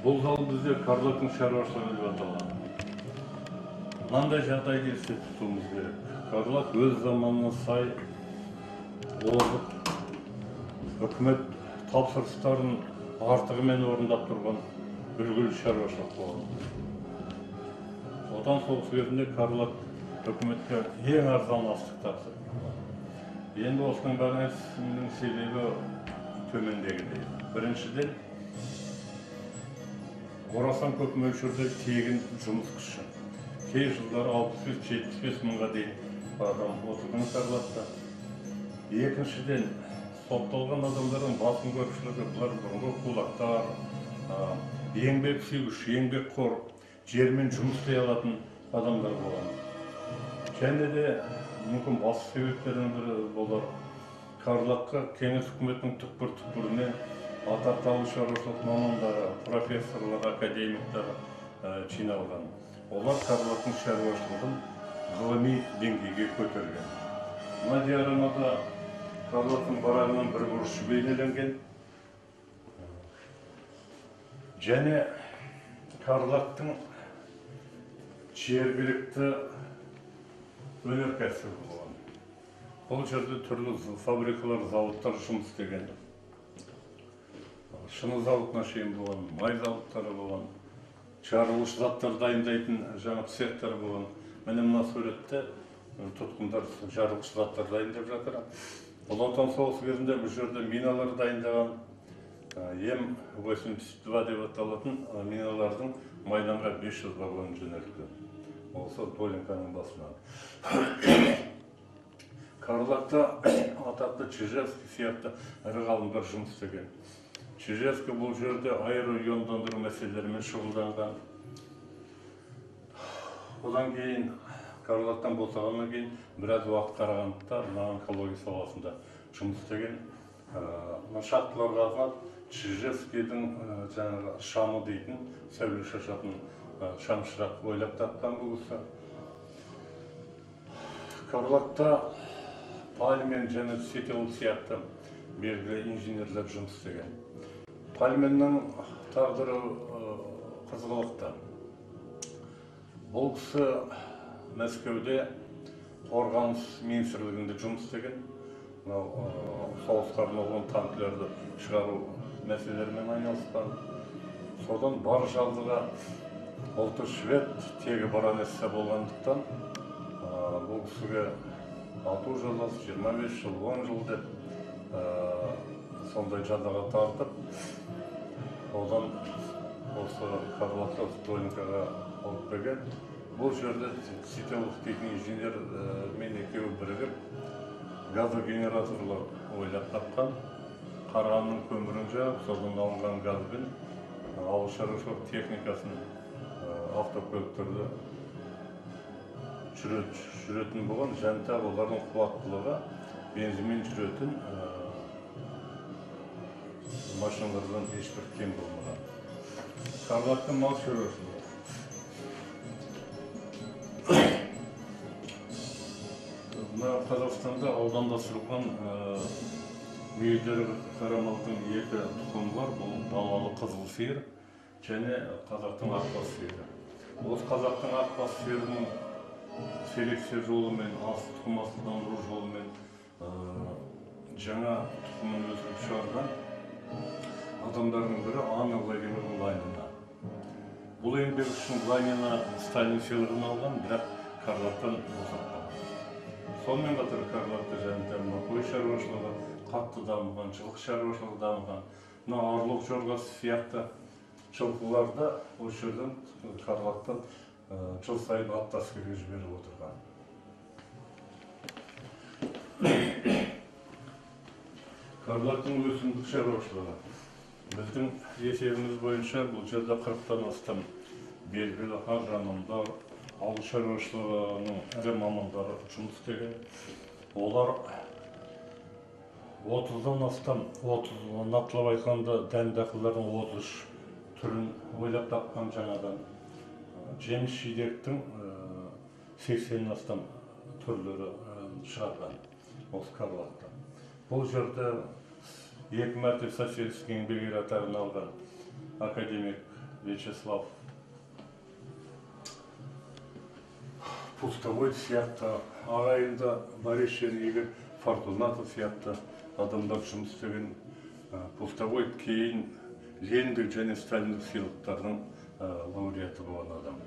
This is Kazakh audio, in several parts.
Бұл зал бізде Карлактың шаруашылығы деп аталады. Мынандай жағдайды есте тұтуымыз керек. Карлак өз заманына сай озық, үкімет тапсырыстарын артығымен орындап тұрған үлгілі шаруашылық болды. Отан соғысы кезінде Карлак үкіметке ең арзан астық тапсырды. Енді осының бәрінің себебі төмендегідей. Біріншіден, орасан көп мөлшерде тегін жұмыс күші. Кей жылдары 65-75 мыңға дейін адам отырған Карлакта. Екіншіден, сотталған адамдардың басым көпшілігі бұлар бұрынғы кулактар, еңбек сүйгіш, еңбекқор, жермен жұмыс істей алатын адамдар болған. Және де мүмкін басты себептердің бірі болар. Карлакқа кеңес үкіметінің түкпір-түкпіріне атақталу шаруашылық мамандары, профессорлар, академиктер жиналған. Олар Карлактың шаруашылығын ғылыми деңгейге көтерген. Мына диаграммада Карлактың барағынан бір бұрышы бейнеленген. Және Карлактың жергілікті өнеркәсібі болған. Бұл жерде түрлі фабрикалар, зауыттар жұмыс істеген. Шыны зауытына шейін болған, май зауыттары болған, жарылғыш заттар дайындайтын жаңа цехтар болған. Міне мына суретте тұтқындар жарылғыш заттар дайындап жатыр. Ұлы Отан соғысы кезінде бұл жерде миналар дайындаған, М-82 деп аталатын миналардың майданға 500 вагон жөнелтілген. Осы Доленканың басынан. Карлакта атақты Чижевский сияқты ірі ғалымдар жұмыс істеген. Чижевский бұл жерде аэроиондандыру мәселелерімен шұғылданған. Одан кейін Карлактан босағаннан кейін біраз уақыт қарағандықта онкология саласында жұмыс істеген. Шахталарға арнап Чижевскийдің жаңағы шамы дейтін сәуле шашатын шамшырақ ойлап тапқан бұл кісі. Карлакта Пальмен және Сетел сияқты белгілі инженерлер жұмыс істеген. Пальменнің тағдыры қызғылықты. Бұл кісі Мәскеуде қорғаныс министрлігінде жұмыс істеген. Соғысқа арналған танкілерді шығару мәселелерімен айналысқан. Содан бар жалдыға ұлты швед, тегі баронесса болғандықтан бұл кісіге ату жазасы 25 жыл, 10 жыл деп сондай жазаға тартып, одан осы Карлакқа Доленкаға алып берген. Бұл жерде Сителов дейтін инженер мен екеуі бірігіп газогенераторлар ойлап тапқан. Қарғанның көмірін жағып, содан алынған газбен ауыл шаруашылық техникасын, автокөліктерді жүретін болған. Және тағы олардың қуаттылығы бензинмен жүретін машиналардан ешбір кем болмаған. Карлактың мал шаруашылығы. Қазақстанда аудандастырылған мүйіздері қара малдың екі тұқымы бар. Бұл далалы қызыл сиыр және қазақтың ақбас сиыры. Осы қазақтың ақбас сиырының селекция жолымен, тұқым асылдандыру жолымен жаңа тұқымын өсіріп шығарған адамдардың бірі Анна Владимировна Ланина. Бұл еңбек үшін Ланина Сталин сыйлығын алған, бірақ Карлактан босатқан. Сонымен қатар Карлакта және қой шаруашылығы қатты дамыған, жылқы шаруашылығы дамыған. Орлық жорғасы сияқты жылқыларды осы жерден Карлактан жыл сайын ат әскерге жіберіп отырған. Карлактың өсімдік шаруашылығы. Біздің есебіміз бойынша бұл жерде 40-тан астам белгілі агрономдар, ауыл шаруашылығының ірі мамандары жұмыс істеген. Олар 30-дан астам, нақтылап айтқанда дән-дақылдардың 33 түрін ойлап тапқан жаңадан. Жеміс-жидектің 80-ден астам түрлері шығарған осы Карлакта. Бұл жерде 2 мәрте социалистік еңбек ері атағын алған академик Вячеслав Пустовой сияқты, ағайында Борис және Фортунатов сияқты адамдар жұмыс істеген. Пустовой кейін Лениндік және Сталиндік сыйлықтардың лауреаты болған адам.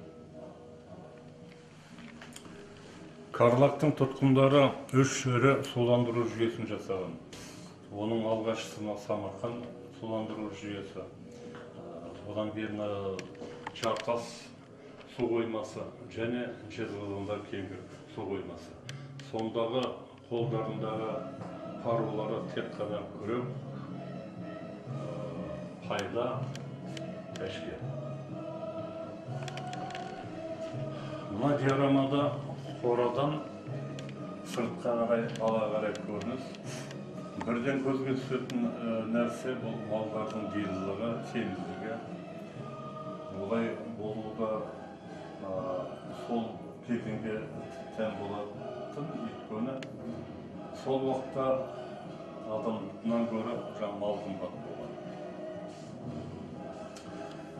Карлактың тұтқындары үш ірі суландыру жүйесін жасаған. Оның алғашқысына Самарқан суландыру жүйесі, одан кейін Чартас су қоймасы және Жезқазғанда кейінгі су қоймасы. Сондағы қолдарындағы қарулары тек қана күрек, пайда, тәшке. Мына диаграммада қорадан сыртқа қарай, ала қарай көрініс. Бірден көзге түсетін нәрсе бұл малдардың денсаулығы, семіздігі. Олай болуға сол кезеңге тән болатын, өйткені сол уақытта адамнан гөрі мал қымбат болған.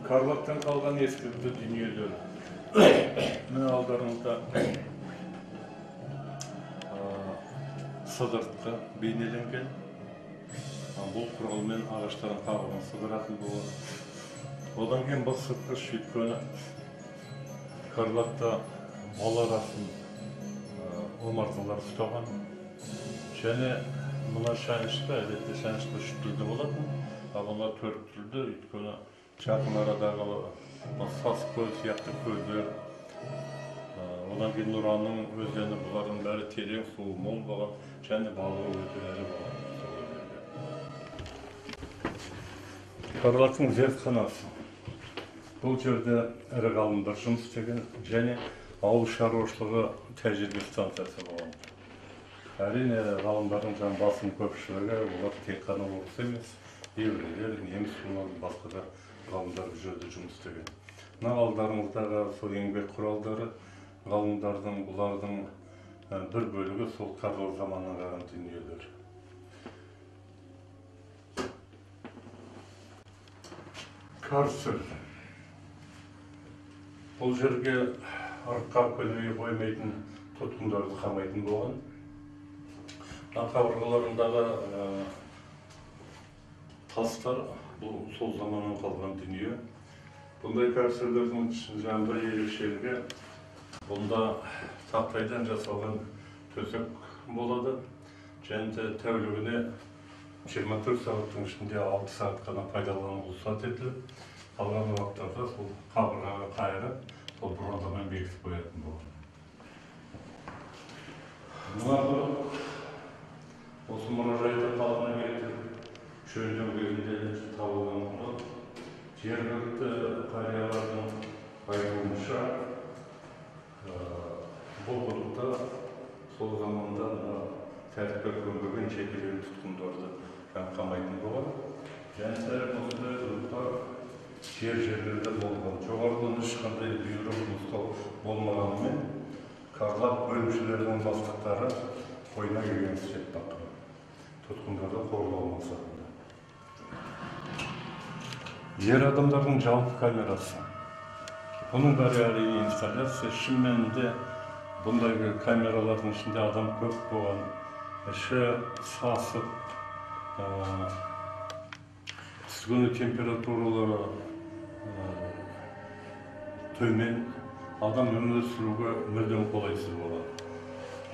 Карлактан қалған ескілікті дүниелер. Мына алдарыңызда сыдыртқы бейнеленген. Бұл құралмен ағаштарын қағылған сыдыратын болады. Одан кейін бұл сыртқы шүйткені Карлакта мал арасын омарталар ұстаған. Және мына шәнішті, әдетте шәнішті үш тілді болатын. Бұлар төрт тілді, өйткені жақын арадағы сас көз сияқты көздер. Одан кейін Нұраның өзені, бұлардың бәрі терең, суы мол болған, және балығы өте ірі болған. Карлактың зертханасы. Бұл жерде ірі ғалымдар жұмыс істеген және ауыл шаруашылығы тәжірибе станциясы болған. Әрине ғалымдардың басым көпшілігі олар тек қана орыс емес, еврейлер, неміс, басқа да ғалымдар жерде жұмыс істеген. Мына алдарыңыздағы сол еңбек құралдары ғалымдардың, бұлардың бір бөлігі сол Карлаг заманынан қалған дүниелер. Карцер. Бұл жерге арқа көлмеге қоймайтын тұтқындарды қамайтын болған. Қабырғаларындағы тастар бұл сол заманнан қалған дүние. Бұндай карцерлердің бір ерекшелігі, бұнда тақтайдан жасалған төсек болады. Және де тәулігіне 24 сағаттың ішінде 6 сағат қана пайдалануға рұқсат етіліп, қалған уақыттарда сол қабырғаға қайырып, сол бұрандамен бекітіп қоятын болған. Мына осы мұражайда қалғана келтіріп, жөндеу кезінде табылған құрал. Жергілікті қариялардың айтуынша, бұл құдықта сол заманда тәртіпке көнбеген жекелеген тұтқындарды қамайтын болған. Және де осындай құдықтар жерлерде болған. Жоғарыдан ешқандай бұйрық нұсқау болмағанымен, Карлаг бөлімшелерінің бастықтары ойына келген істеп баққан. Тұтқындарды қорғау мақсатында. Ер адамдардың жалпы камерасы. Бұның бәрі әрине инсталляция. Шын мәнінде бұндай камералардың ішінде адам көп болған. Іші сасып, түзгіні температуралары төмен, адам өмір сүруге мүлдем қолайсыз болған.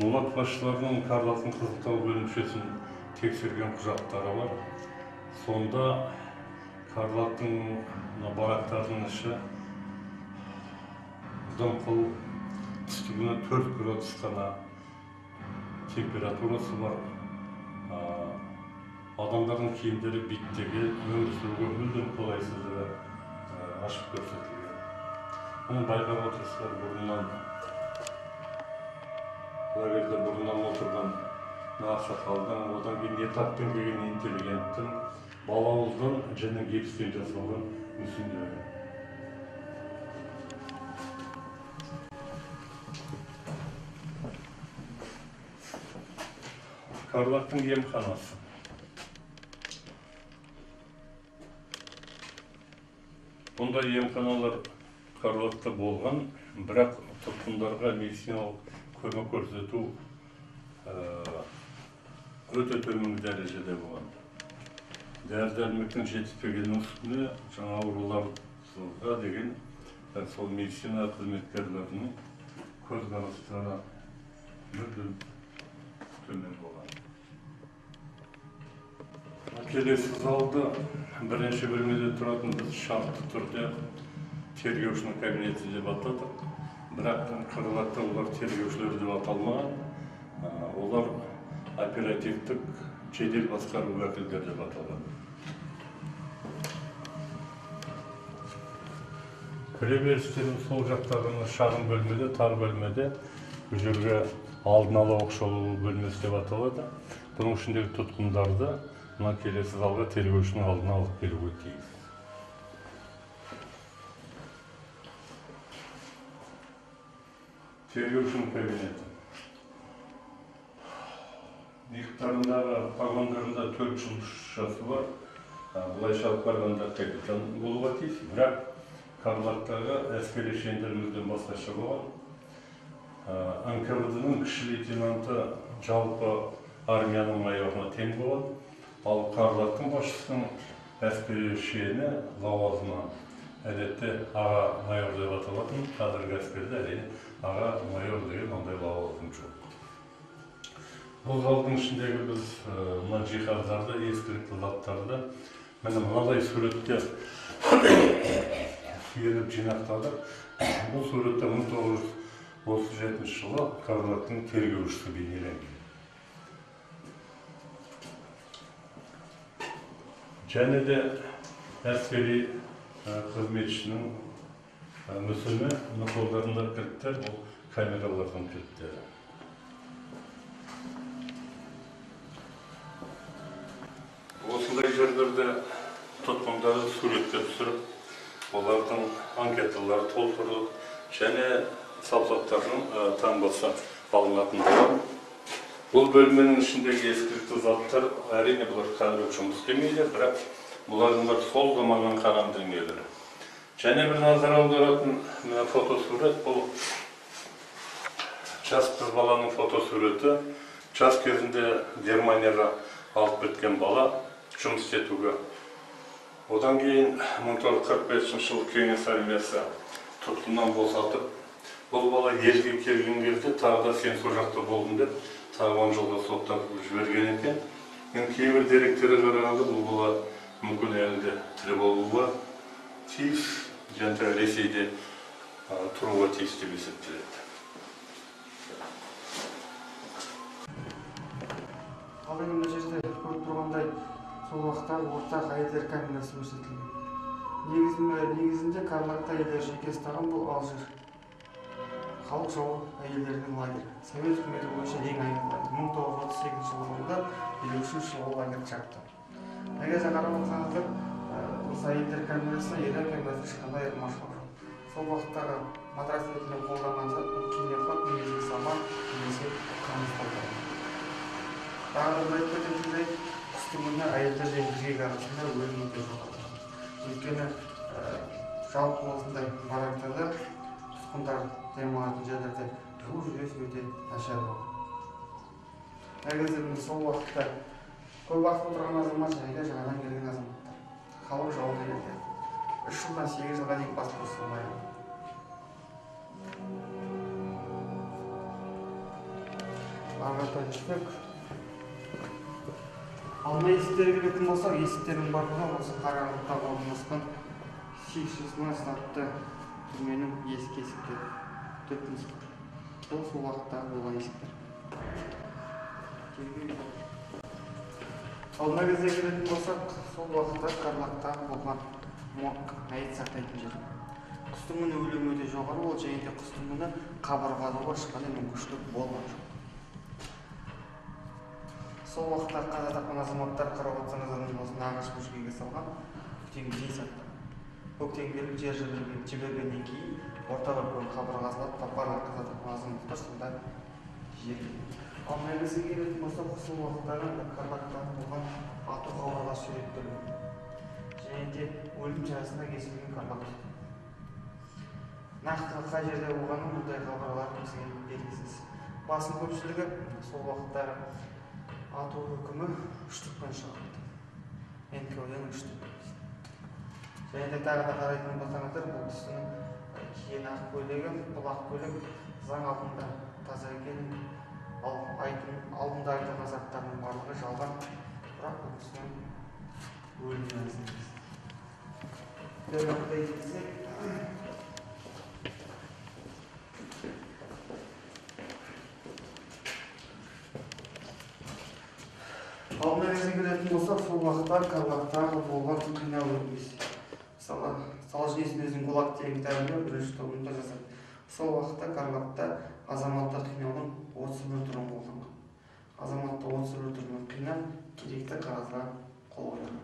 Олар басшыларының Карлагтың қызықтау бөлімшесін тексерген құжаттары бар. Сонда Карлагтың барактардың іші дымқыл, түстігіне 4 градус қана температурасы бар. Адамдардың киімдері биттегі өмір сүруге мүлдем қолайсыздығы ашып көрсетілген. Оны байқап отырсыздар, лагерьде бұрыннан отырған ақсақалдың, одан кейін этаппен келген интеллигенттің, балауыздан және гипстен жасалған мүсіндері. Карлагтың емханасы. Бұндай емханалар Қарлатта болған, бірақ тұтқындарға медициналық көмек көрсету өте төмен дәрежеде болған. Дәрі-дәрмектің жетіспегеннің үстіне жаңа ауруларға деген сол медицина қызметкерлерінің көзқарастары мүлдем төмен болған. Келесі залда бірінші бөлмеде тұратын біз шартты түрде тергеушінің кабинеті деп атадық. Бірақ Қарлатта олар тергеушілер деп аталмаған. Олар оперативтік жедел басқару уәкілдері деп аталған. Кіреберістердің сол жақтағы шағын бөлмеде, тар бөлмеде бұл жерге алдын ала оқшаулау бөлмесі деп аталады. Бұның ішіндегі тұтқындарды мына келесі залға тергеушінің алдына алып келуге тиіс. Тергеушінің кабинеті. Иықтарындағы погондарында 4 жұмысшысы бар. Бұлайша алып барғанда капитан болуға тиіс. Бірақ Қарлаттағы әскери шендерімізден басқаша болған. НКВД-ның кіші лейтенанты жалпы армияның майорына тең болған. Ал Қарлаттың басшысының әскери шені лауазымы әдетте аға майор деп аталатын, қазіргі әскерде әрине аға майор деген ондай лауазым жоқ. Бұл залдың ішіндегі біз мына жиһаздарды, ескілікті заттарды міне мынадай суретке сүйеніп жинақтадық. Бұл суретте 1937 жылы Қарлаттың тергеушісі бейнеленген. Және де әскери қызметшінің мүсіні қолдарында кілттер, бұл камералардың кілттері. Осындай жерлерде тұтқындарды суретке түсіріп, олардың анкеталары толтырылып, және салтақтардың таңбасы алынатын болады. Бұл бөлменің ішіндегі ескілікті заттар әрине бұлар қазір жұмыс істемейді, бірақ бұлардың сол заманнан қалған дүниелері. Және бір назар аударатын фотосурет, бұл жас қыз баланың фотосуреті. Жас кезінде Германияға алып кеткен бала жұмыс етуге. Одан кейін 1945 жылы Кеңес армиясы тұтқыннан босатып, бұл бала елге келген кезде тағы да сен сол жақта болдың деп тағы 10 жылға соттатып жіберген екен. Кейбір деректерге қарағанда бұл бала мүмкін әлі тірі болуға тиіс, және Ресейде тұруға тиіс деп есептеледі. Ал енді мына жерде көріп тұрғандай сол уақыттағы ортақ әйелдер камерасы көрсетілген. Негізінде Қарлатта әйелдер жеке ұстаған бұл Алжир. Халық жауы әйелдердің лагері. Совет үкіметі бойынша ең айқын лагер. 1938 жылы болуда 53 жылы лагерь жапты. Егер қарап отырсаңыздар, осы әйелдер камерасына ерлер камерасы ешқандай айырмашылық жоқ. Сол уақыттағы матрас ретінде қолданған зат бұл кенепат немесе саман немесе қамыс қолданған. Тағы да айтып кететіндей, қыстыгүні әйелдер мен еркек арасында өлім өте жоғары. Өйткені жалпы осындай барактарда тұтқындар демалатын жерлерде жылу жүйесі өте нашар болды. Негізі сол уақытта көп уақыт отырған азамат және де жаңадан келген азаматтар. Халық жауына келді. 3 жылдан 8 жылға дейін бас бостандығы. Ағарта түстік. Алма есіктерге келетін болсақ, есіктердің барлығы осы Қарағандыда орналасқан 816 атты түрменің есік есіктері. Түпнұсқа. Бұл сол уақыттағы болған есіктер. Ал мына кезде келетін болсақ, сол уақытта Қарлатта болған морг, мәйіт сақтайтын жер. Құстың міне өлімі өте жоғары болды, және де құстың міне қабырғалауға ешқандай мүмкіншілік болған жоқ. Сол уақытта қаза тапқан азаматтар қарап отырсаңыздар осыны ағаш бөшкеге салған көктемгі жей сақтаған. Көктемгі жер жібергеннен кейін ортаға бір қабырғасылап барлық қаза тапқан азаматтар сонда жерленген. Ал мәлімізге келетін болсақ, сол уақыттағы Қарлаттағы болған ату қабырғасы суреттелген. және де өлім жазасына кесілген Карла. Нақты қай жерде болғаны мұндай хабарлар бізге белгісіз. Басым көпшілігі сол уақыттағы ату үкімі үштікпен шығарылды. НКВД-ның үштігі. Және де тағы да қарайтын болсаңыздар, бұл кісінің киген ақ көйлегі, бұл ақ көйлек заң алдында таза екенін, ал алдында айтылған заттардың барлығы жалған, бірақ бұл кісінің өлім жазасы. Дәлелді етсек, алдына кезең келетін болсақ, сол уақытта Карлактағы болған қинау өрбес. Мысалы, Солженицын өзінің «ГУЛАГ» деген кітабында бірінші томында жазады. Сол уақытта Карлакта азаматтар қинаудың 31 түрін қолданған. Азаматты 31 түрін қинап, керекті қағазға қол қойған.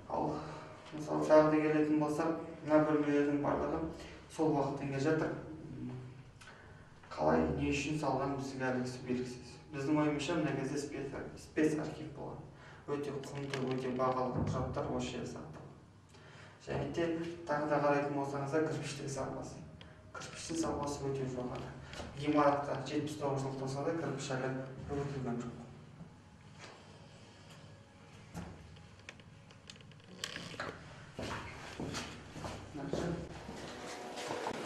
Ал мысалы тағы да келетін болсақ, мына бөлмелердің барлығы сол уақыттан келе жатыр. Қалай, не үшін салған бізге әлгісі белгісіз. Біздің ойымызша мына кезде спецархив болған. Өте құнды, өте бағалы құжаттар осы жерде сақталған. Және де тағы да қарайтын болсаңыздар, кірпіштің сапасы. Кірпіштің сапасы өте жоғары. Ғимаратқа 79 жыл толса да кірпіш әлі өртілген жоқ.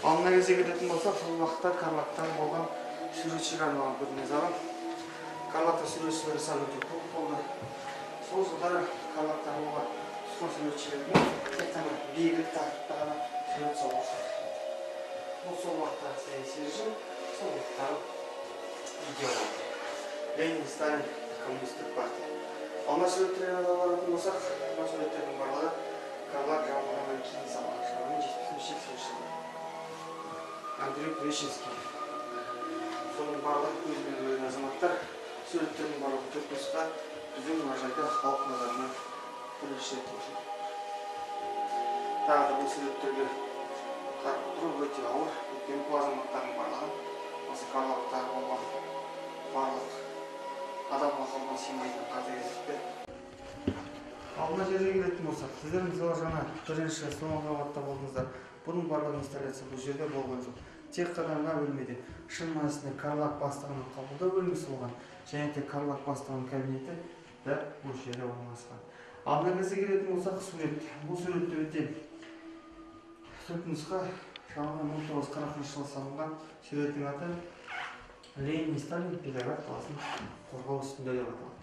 Ал мына кезде келетін болсақ, сол уақытта Карлактан болған суретшіге арналған көрме залы. Карлакта суретшілер саны өте көп болды. Сол жылдары Карлактан болған суретшілердің тек қана биігілік тақырыпта ғана сурет салушы. Бұл сол уақыттағы саяси режим, сол уақыттағы идеология. Ленин, Сталин, коммунистік партия. Ал мына суреттерге алатын болсақ, мына суреттердің барлығы Карлак жауығаннан кейін салған шығарған 70-80 жылы. Андрей Плещинский. Соның барлығы өзімен өлген азаматтар. Суреттердің барлығы түпнұсқа біздің мұражайда халық назарына бірінші рет қойылды. Тағы да бұл суреттерге қарап тұру өте ауыр. Өйткені бұл азаматтардың барлығы осы Карлактағы болған барлық адам ақылына сыймайтын қатыгездіктер. Ал мына жерге келетін болсақ, сіздер мысалы жаңа бірінші соңғы қабатта болдыңыздар. Бұның барлық инсталляция бұл жерде болған жоқ. Тек қана мына бөлмеде шын мәнісінде Карлак бастығының қабылдау бөлмесі болған, және де Карлак бастығының кабинеті де бұл жерде орналасқан. Ал мына кезде келетін болсақ, сурет. Бұл суретте өте түпнұсқа шамамен 1940 жылы салынған. Суреттің аты Ленин, Сталин, Петроград қаласын қорғау үстінде деп аталады.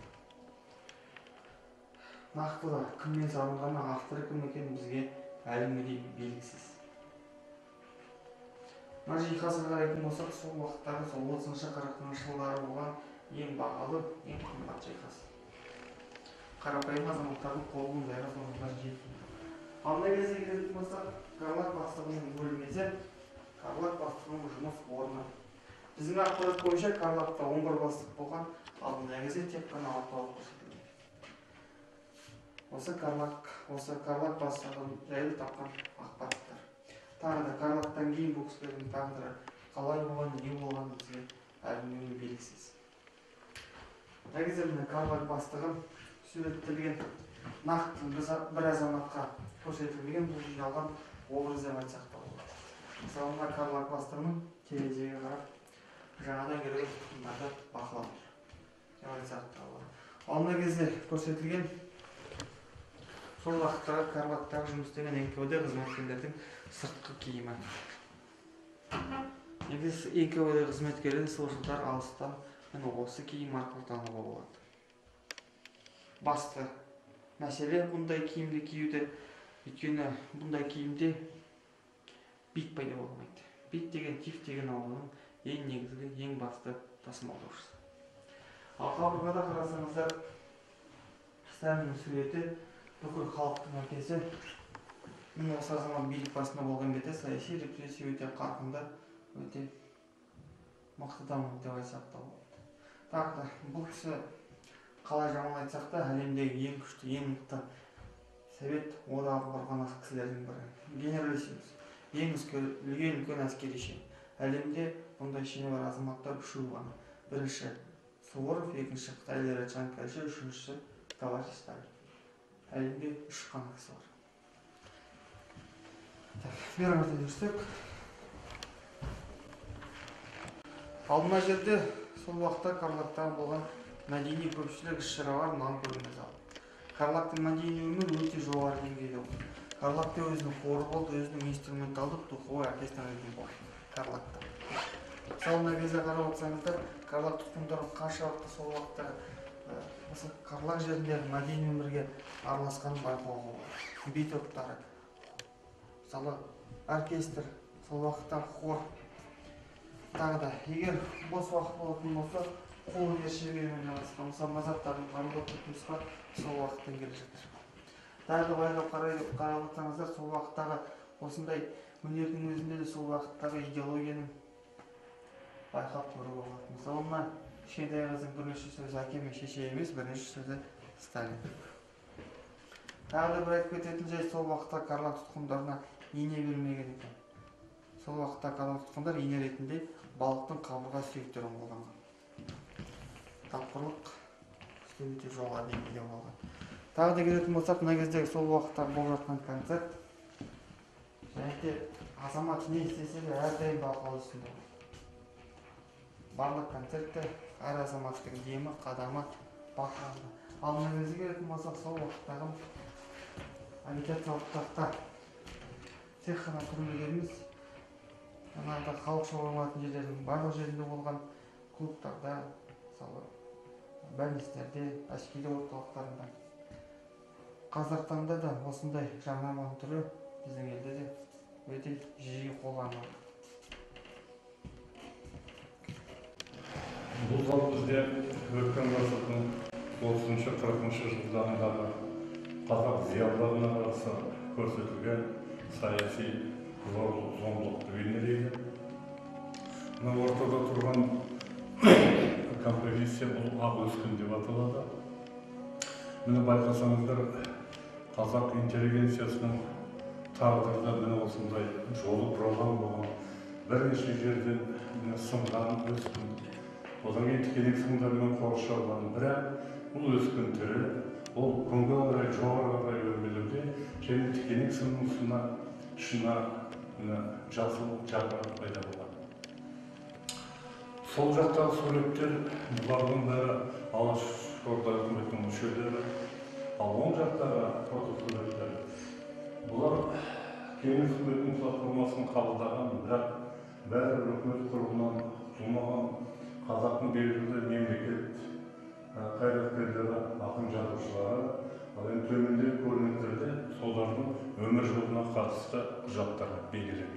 Нақтылы кіммен салынғаны, авторы кім екені бізге әлі белгісіз. Мына жиһазға қарайтын болсақ, сол уақыттағы сол 30-40 жылдары болған ең бағалы, ең қымбат жиһаз. Қарапайым азаматтардың қолын жайға соңғылар жетті. Ал мына кезде келетін болсақ, Карлак бастығының бөлмесі, Карлак бастығының жұмыс орны. Біздің ақпарат бойынша Карлакта 11 бастық болған, ал мына кезде тек қана 6 көрсетілген. Осы Карлак бастығының жайлы тапқан ақпараттар. Тағы да Карлактан кейін бұл кісілердің тағдыры қалай болған, не болған бізге әлі белгісіз. Мына кезде мына Карлак бастығы суреттелген нақты бір азаматқа көрсетілген бұл жиналған образ деп айтсақ та болады. Мысалы мына Карлак бастығының терезеге қарап жаңадан келген тұтқындарды бақылау деп айтсақ та болады. Ал мына кезде көрсетілген сол уақыттағы Карлактағы жұмыс істеген НКВД қызметкерлердің сыртқы киімі. Негізі НКВД қызметкерлерін сол жылдар алыстан осы киім арқылы тануға болады. Басты мәселе бұндай киімді киюде, өйткені бұндай киімде бит пайда болмайды. Бит деген тиф деген аурудың ең негізгі, ең басты тасымалдаушысы. Ал қабырғада қарасаңыздар, Сталиннің суреті бүкіл халықтың әкесі. Міне осы азамат билік басында болған беті саяси репрессия өте қарқынды, өте мықты дамып деп айтсақ та болады. Тағы да бұл кісі қалай жаман айтсақ та әлемдегі ең күшті, ең мықты совет одағы құрған кісілердің бірі. Генералиссимус, ең үлкен әскери шен. Әлемде бұндай шені бар азаматтар үшеу ғана. Бірінші Суворов, екінші Қытай Лерачанка, үшіншісі товарищ Сталин. әлемде 3 қана кісі бар. Бері қарата жүрсек, ал мына жерде сол уақытта Қарлақтағы болған мәдени көпшілік іс-шаралар мынаны көріңіз ал. Қарлақтың мәдени өмірі өте жоғары деңгейде болды. Қарлақта өзінің хоры болды, өзінің инструменталдық духовой оркестрі болды. Қарлақта. Мысалы, мына кезде қарап отырсаңыздар, Қарлақ тұтқындары қаншалықты сол уақытта осы Қарлақ жеріндегі мәдени өмірге араласқанын байқауға болады. Би топтары, мысалы, оркестр, сол уақытта хор. Тағы да, егер бос уақыт болатын болса, қол өнер шеберімен араласқан, мысалы, мазаттардың барлығы түпнұсқа сол уақыттан келе жатыр. Тағы да байқап қарап отырсаңыздар, сол уақыттағы осындай өнердің өзінде де сол уақыттағы идеологияның байқап көруге болады. Мысалы, мына кішкентай қыздың бірінші сөзі әке мен шеше емес, бірінші сөзі Сталин. Тағы да бір айтып кететін жай, сол уақытта Қарлақ тұтқындарына ине бермеген екен. Сол уақытта Қарлақ тұтқындар ине ретінде балықтың қабырға сүйектерін қолданған. Тапқырлық өте жоғары деңгейде болған. Тағы да келетін болсақ, мына кездегі сол уақытта болып жатқан концерт, және де азамат не істесе де әрдайым бақылау үстінде. Барлық концертте әр азаматтың емі, қадамы бақыланды. Ал мына кезде келетін болсақ, сол уақыттағы агитациялық тақта тек қана көрмегеніміз, жаңағыда халық шоғырланатын жерлердің барлық жерінде болған клубтарда, мысалы, бәлністерде, әшкере орталықтарында. Қазіргі таңда да осындай жарнаманың түрі біздің елде де өте жиі қолданылады. Бұл зал бізде өткен ғасырдың 30-40 жылдарындағы қазақ зиялыларына қарсы көрсетілген саяси зорлық-зомбылықты бейнелейді. Мына ортада тұрған композиция бұл ақ өскін деп аталады. Міне байқасаңыздар, қазақ интеллигенциясының тағдырда міне осындай жолы бұралған болған бірнеше жерден сынған өскін. Одан кейін тікенек сымдармен қоршалған, бірақ бұл өскін түрі, ол күнге қарай жоғары қарай өрмелеуде, және тікенек сымның ұшына жасыл жапырақ пайда болған. Сол жақтағы суреттер, бұлардың бәрі Алашорда үкіметінің мүшелері, ал оң жақтағы фотосуреттер. Бұлар кеңес үкіметінің платформасын қабылдаған, бірақ бәрі үкімет құрылымынан құтылмаған қазақтың белгілі мемлекет қайраткерлері, ақын жазушылары, ал енді төмендегі көріністерде солардың өмір жолына қатысты құжаттар белгіленген.